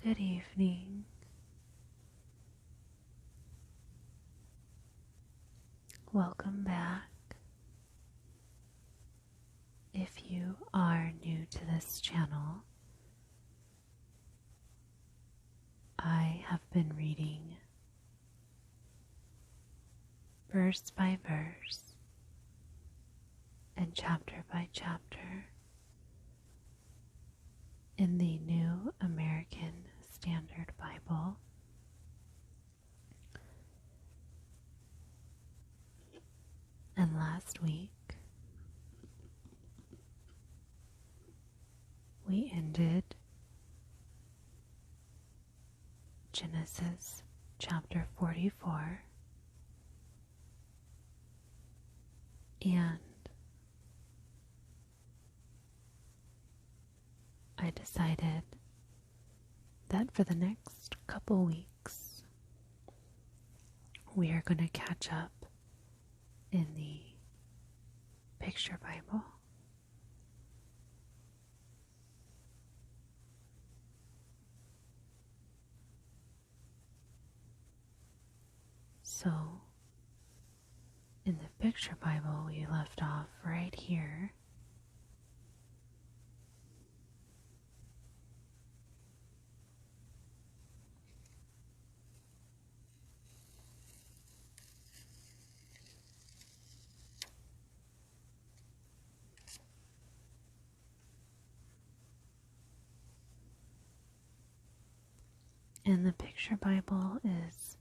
Good evening. Welcome back. If you are new to this channel, I have been reading verse by verse and chapter by chapter in the New American Standard Bible. And last week, we ended Genesis chapter 44, and I decided that for the next couple weeks, we are going to catch up in the Picture Bible. So, in the Picture Bible, we left off right here. And the Picture Bible is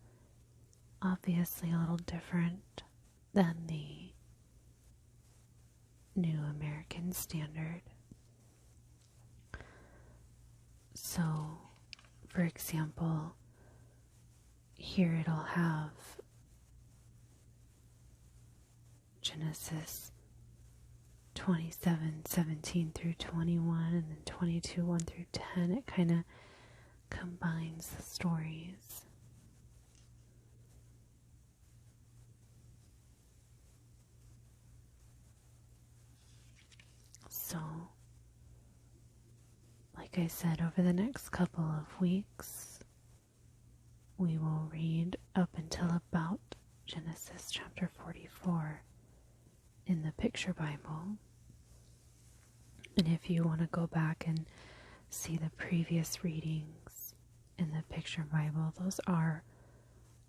obviously a little different than the New American Standard. So, for example, here it'll have Genesis 27:17 through 21, and then 22:1 through 10. It kind of combines the stories. So, like I said, over the next couple of weeks, we will read up until about Genesis chapter 44 in the Picture Bible. And if you want to go back and see the previous readings in the Picture Bible, those are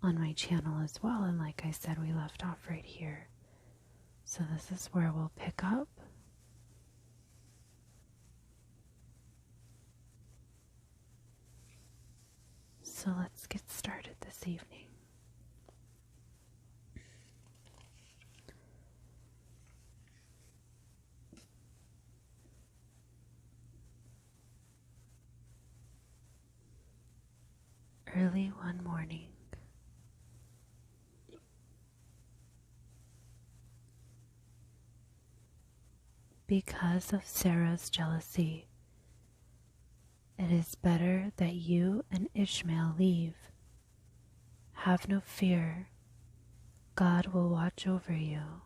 on my channel as well. And like I said, we left off right here. So this is where we'll pick up. So let's get started this evening. Early one morning, because of Sarah's jealousy, it is better that you and Ishmael leave. Have no fear. God will watch over you.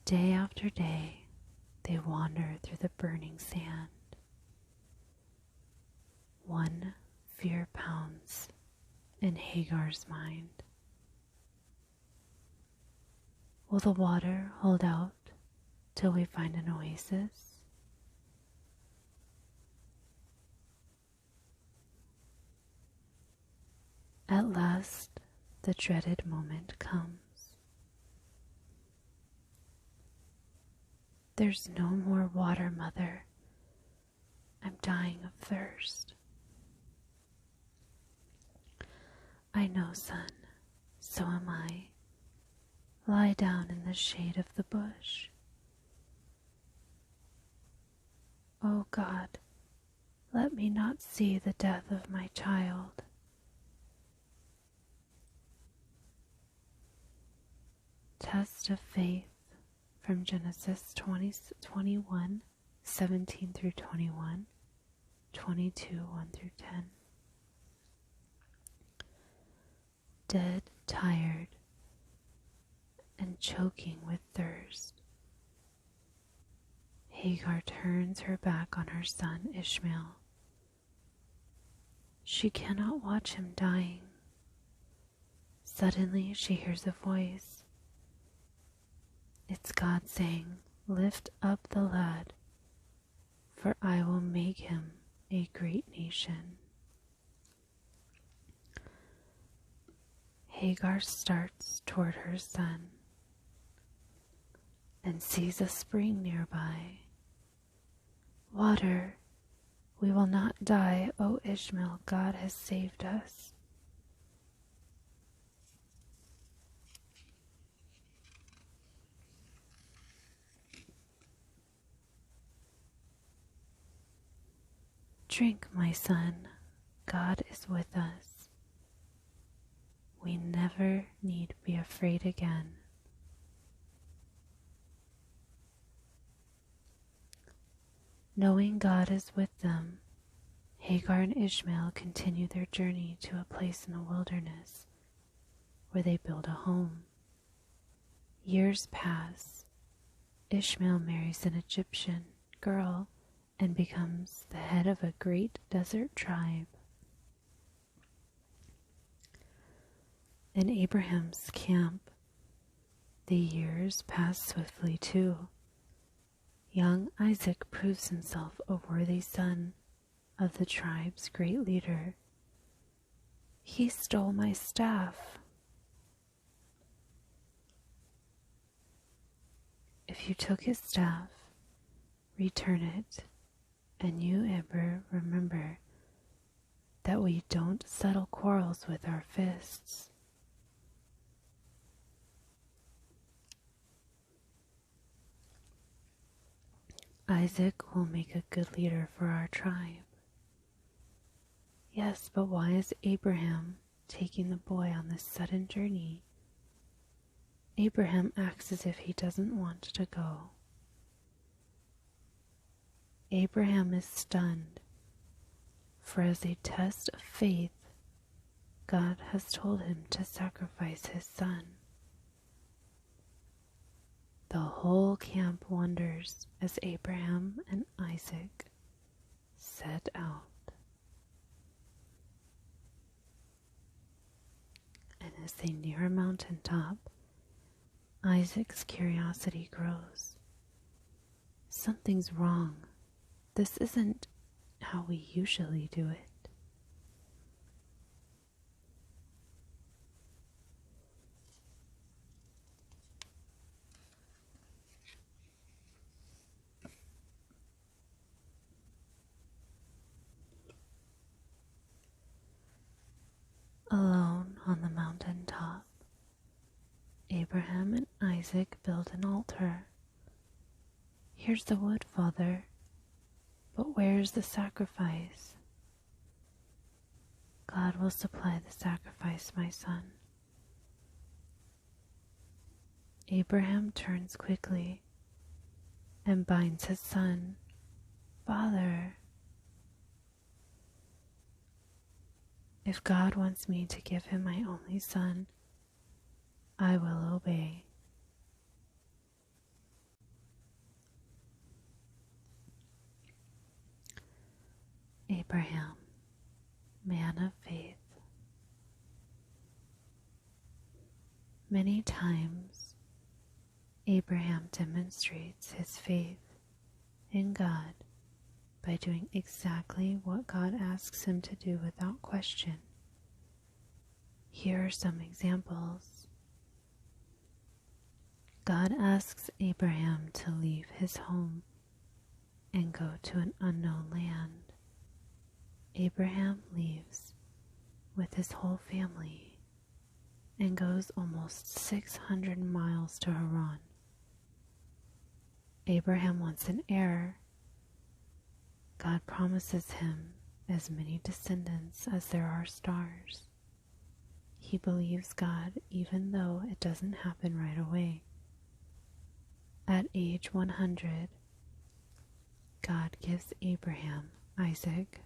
Day after day, they wander through the burning sand. One fear pounds in Hagar's mind. Will the water hold out till we find an oasis? At last, the dreaded moment comes. There's no more water, Mother. I'm dying of thirst. I know, son, so am I. Lie down in the shade of the bush. Oh God, let me not see the death of my child. Test of faith from Genesis 21:17 through 21, 22:1 through 10. Dead, tired, and choking with thirst, Hagar turns her back on her son Ishmael. She cannot watch him dying. Suddenly she hears a voice. It's God saying, "Lift up the lad, for I will make him a great nation." Hagar starts toward her son and sees a spring nearby. "Water, we will not die, O Ishmael, God has saved us." "Drink, my son, God is with us. We never need be afraid again." Knowing God is with them, Hagar and Ishmael continue their journey to a place in the wilderness where they build a home. Years pass. Ishmael marries an Egyptian girl and becomes the head of a great desert tribe. In Abraham's camp, the years pass swiftly too. Young Isaac proves himself a worthy son of the tribe's great leader. "He stole my staff." "If you took his staff, return it, and you ever remember that we don't settle quarrels with our fists." "Isaac will make a good leader for our tribe." "Yes, but why is Abraham taking the boy on this sudden journey?" "Abraham acts as if he doesn't want to go." Abraham is stunned, for as a test of faith, God has told him to sacrifice his son. The whole camp wonders as Abraham and Isaac set out. And as they near a mountaintop, Isaac's curiosity grows. Something's wrong. This isn't how we usually do it. Alone on the mountain top, Abraham and Isaac build an altar. "Here's the wood, Father, but where's the sacrifice?" "God will supply the sacrifice, my son." Abraham turns quickly and binds his son. "Father, if God wants me to give him my only son, I will obey." Abraham, man of faith. Many times, Abraham demonstrates his faith in God by doing exactly what God asks him to do without question. Here are some examples. God asks Abraham to leave his home and go to an unknown land. Abraham leaves with his whole family and goes almost 600 miles to Haran. Abraham wants an heir. God promises him as many descendants as there are stars. He believes God even though it doesn't happen right away. At age 100, God gives Abraham Isaac.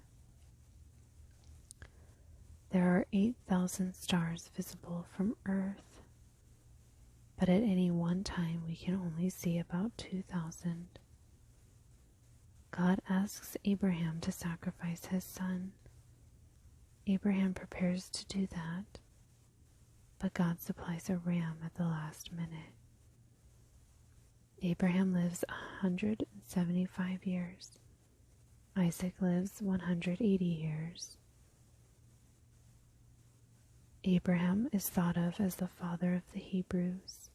There are 8,000 stars visible from Earth, but at any one time we can only see about 2,000. God asks Abraham to sacrifice his son. Abraham prepares to do that, but God supplies a ram at the last minute. Abraham lives 175 years. Isaac lives 180 years. Abraham is thought of as the father of the Hebrews.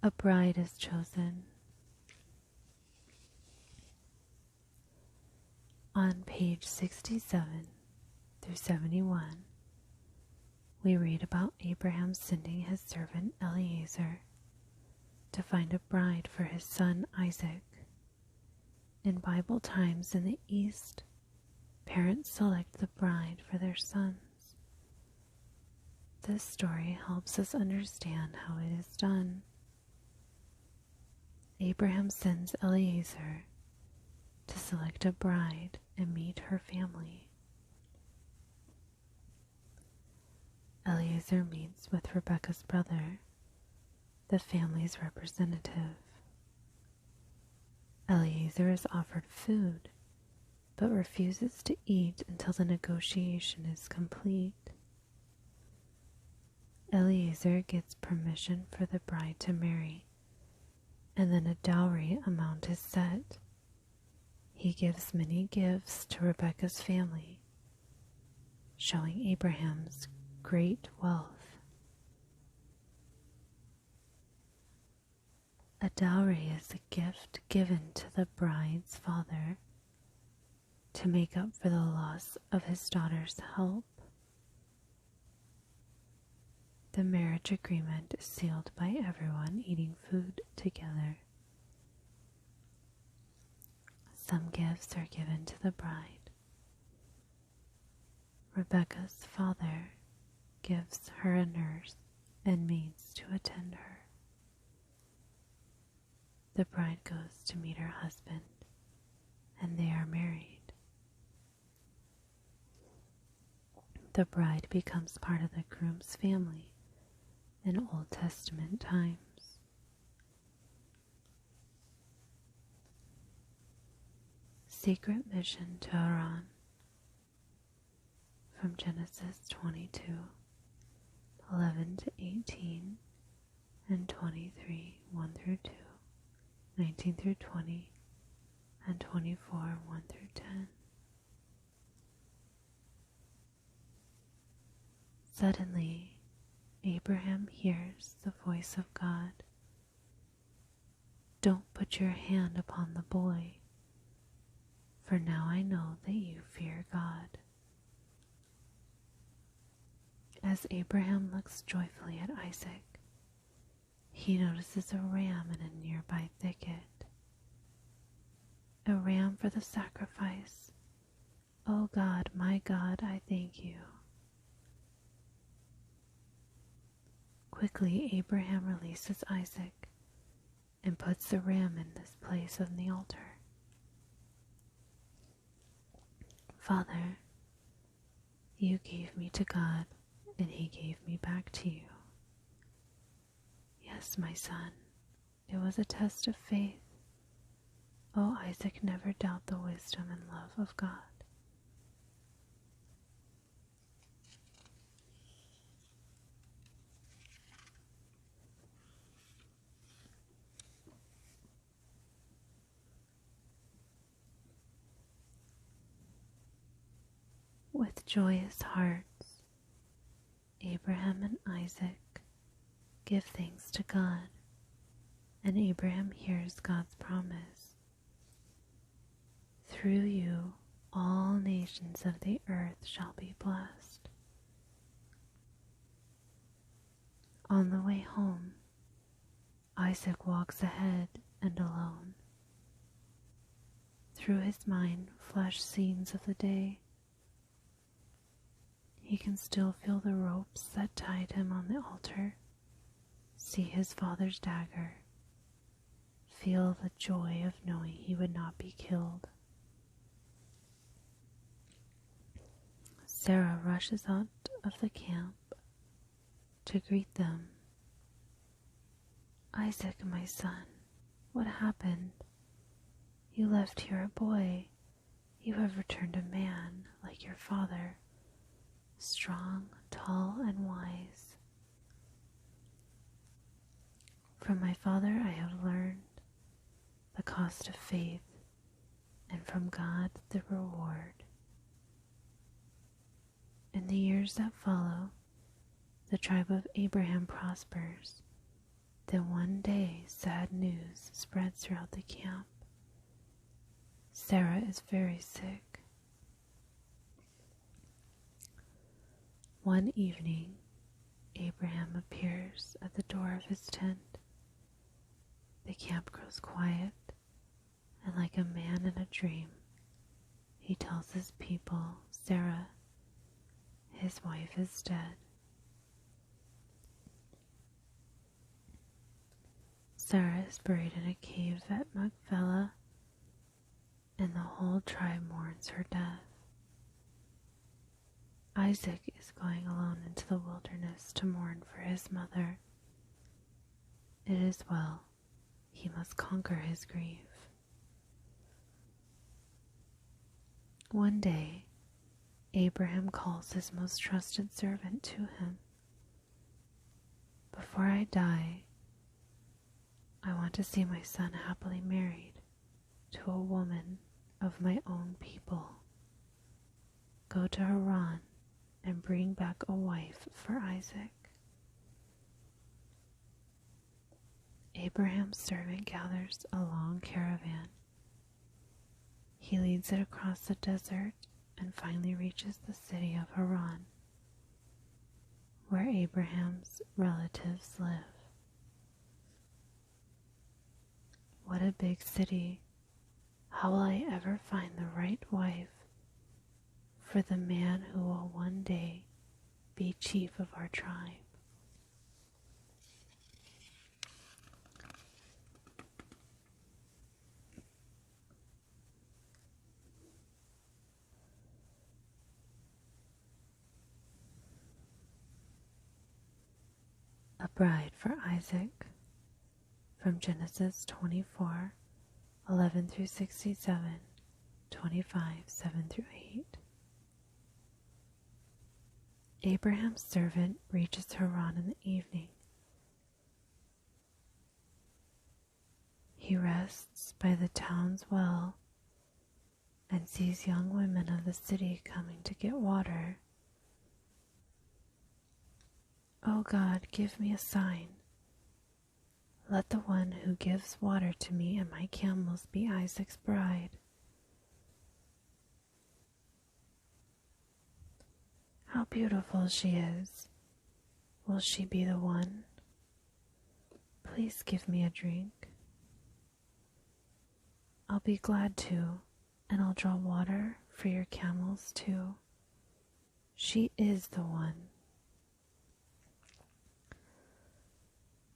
A bride is chosen. On page 67 through 71, we read about Abraham sending his servant Eliezer to find a bride for his son Isaac. In Bible times in the East, parents select the bride for their sons. This story helps us understand how it is done. Abraham sends Eliezer to select a bride and meet her family. Eliezer meets with Rebekah's brother, the family's representative. Eliezer is offered food, but refuses to eat until the negotiation is complete. Eliezer gets permission for the bride to marry, and then a dowry amount is set. He gives many gifts to Rebekah's family, showing Abraham's great wealth. A dowry is a gift given to the bride's father to make up for the loss of his daughter's help. The marriage agreement is sealed by everyone eating food together. Some gifts are given to the bride. Rebekah's father gives her a nurse and maids to attend her. The bride goes to meet her husband, and they are married. The bride becomes part of the groom's family in Old Testament times. Secret mission to Haran from Genesis 22, 11 to 18, and 23, 1 through 2, 19 through 20, and 24, 1 through 10. Suddenly, Abraham hears the voice of God. Don't put your hand upon the boy, for now I know that you fear God. As Abraham looks joyfully at Isaac, he notices a ram in a nearby thicket. A ram for the sacrifice. Oh God, my God, I thank you. Quickly, Abraham releases Isaac and puts the ram in this place on the altar. Father, you gave me to God, and he gave me back to you. Yes, my son, it was a test of faith. Oh, Isaac, never doubt the wisdom and love of God. With joyous hearts, Abraham and Isaac give thanks to God, and Abraham hears God's promise. Through you, all nations of the earth shall be blessed. On the way home, Isaac walks ahead and alone. Through his mind flash scenes of the day. He can still feel the ropes that tied him on the altar, see his father's dagger, feel the joy of knowing he would not be killed. Sarah rushes out of the camp to greet them. "Isaac, my son, what happened? You left here a boy. You have returned a man like your father, strong, tall, and wise. From my father I have learned the cost of faith, and from God the reward." In the years that follow, the tribe of Abraham prospers. Then one day sad news spreads throughout the camp. Sarah is very sick. One evening, Abraham appears at the door of his tent. The camp grows quiet, and like a man in a dream, he tells his people Sarah, his wife, is dead. Sarah is buried in a cave at Machpelah, and the whole tribe mourns her death. Isaac is going alone into the wilderness to mourn for his mother. It is well, he must conquer his grief. One day, Abraham calls his most trusted servant to him. "Before I die, I want to see my son happily married to a woman of my own people. Go to Haran and bring back a wife for Isaac." Abraham's servant gathers a long caravan. He leads it across the desert and finally reaches the city of Haran, where Abraham's relatives live. What a big city! How will I ever find the right wife for the man who will one day be chief of our tribe? A bride for Isaac, from Genesis 24:11 through 67, 25:7 through 8. Abraham's servant reaches Haran in the evening. He rests by the town's well and sees young women of the city coming to get water. "Oh God, give me a sign. Let the one who gives water to me and my camels be Isaac's bride." "How beautiful she is. Will she be the one? Please give me a drink." "I'll be glad to, and I'll draw water for your camels too. She is the one."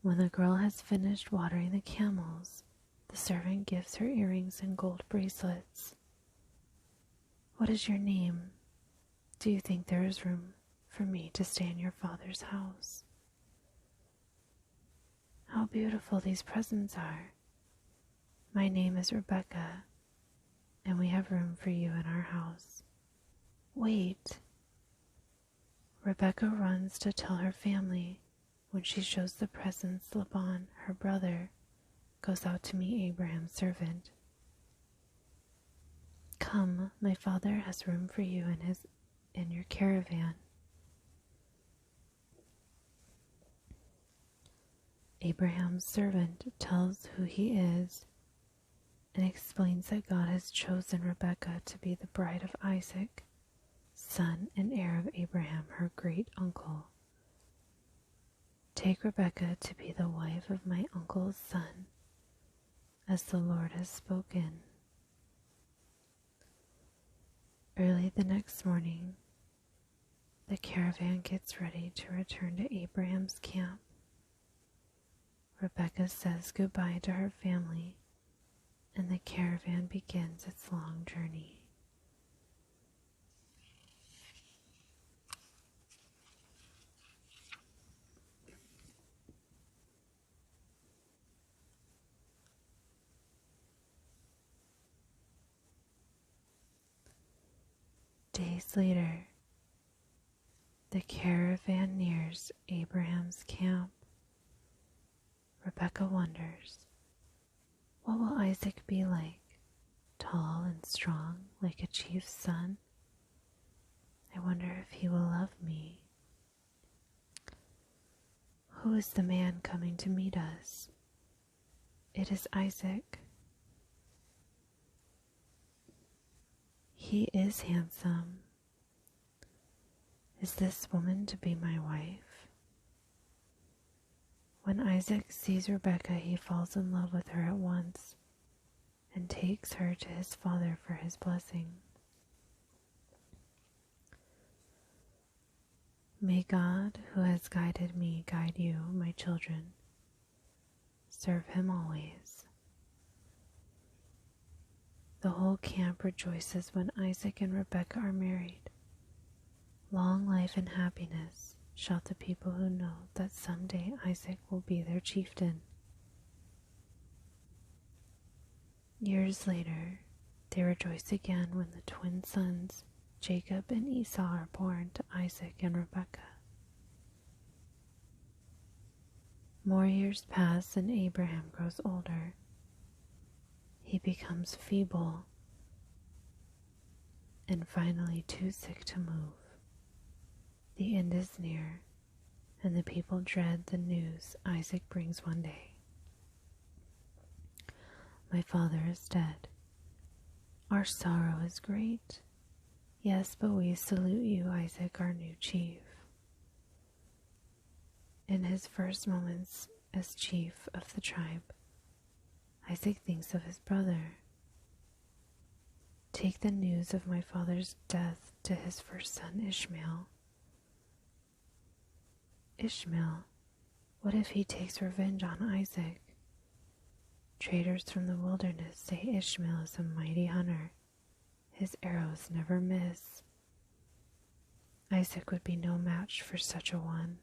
When the girl has finished watering the camels, the servant gives her earrings and gold bracelets. "What is your name? Do you think there is room for me to stay in your father's house?" "How beautiful these presents are. My name is Rebecca, and we have room for you in our house." "Wait." Rebecca runs to tell her family. When she shows the presents, Laban, her brother, goes out to meet Abraham's servant. "Come, my father has room for you in your caravan." Abraham's servant tells who he is and explains that God has chosen Rebekah to be the bride of Isaac, son and heir of Abraham, her great uncle. "Take Rebekah to be the wife of my uncle's son, as the Lord has spoken." Early the next morning, the caravan gets ready to return to Abraham's camp. Rebekah says goodbye to her family, and the caravan begins its long journey. Days later, the caravan nears Abraham's camp. Rebecca wonders, what will Isaac be like? Tall and strong, like a chief's son? I wonder if he will love me. Who is the man coming to meet us? It is Isaac. He is handsome. Is this woman to be my wife? When Isaac sees Rebecca, he falls in love with her at once and takes her to his father for his blessing. May God, who has guided me, guide you, my children. Serve him always. The whole camp rejoices when Isaac and Rebekah are married. Long life and happiness, shout the people who know that someday Isaac will be their chieftain. Years later, they rejoice again when the twin sons, Jacob and Esau, are born to Isaac and Rebekah. More years pass and Abraham grows older. He becomes feeble and finally too sick to move. The end is near, and the people dread the news Isaac brings one day. My father is dead. Our sorrow is great. Yes, but we salute you, Isaac, our new chief. In his first moments as chief of the tribe, Isaac thinks of his brother. Take the news of my father's death to his first son Ishmael. Ishmael, what if he takes revenge on Isaac? Traders from the wilderness say Ishmael is a mighty hunter. His arrows never miss. Isaac would be no match for such a one.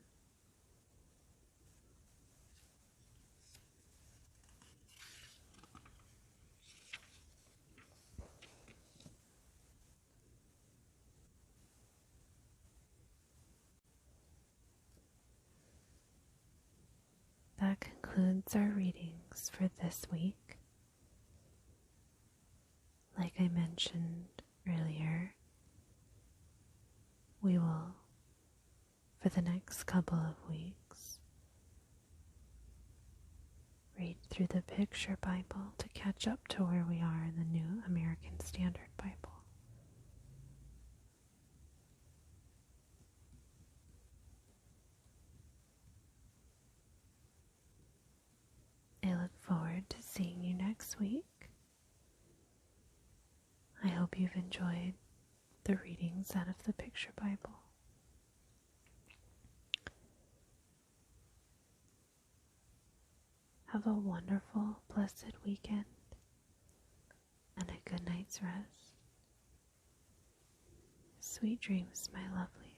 That concludes our readings for this week. Like I mentioned earlier, we will, for the next couple of weeks, read through the Picture Bible to catch up to where we are in the New American Standard Bible. I look forward to seeing you next week. I hope you've enjoyed the readings out of the Picture Bible. Have a wonderful, blessed weekend and a good night's rest. Sweet dreams, my lovely.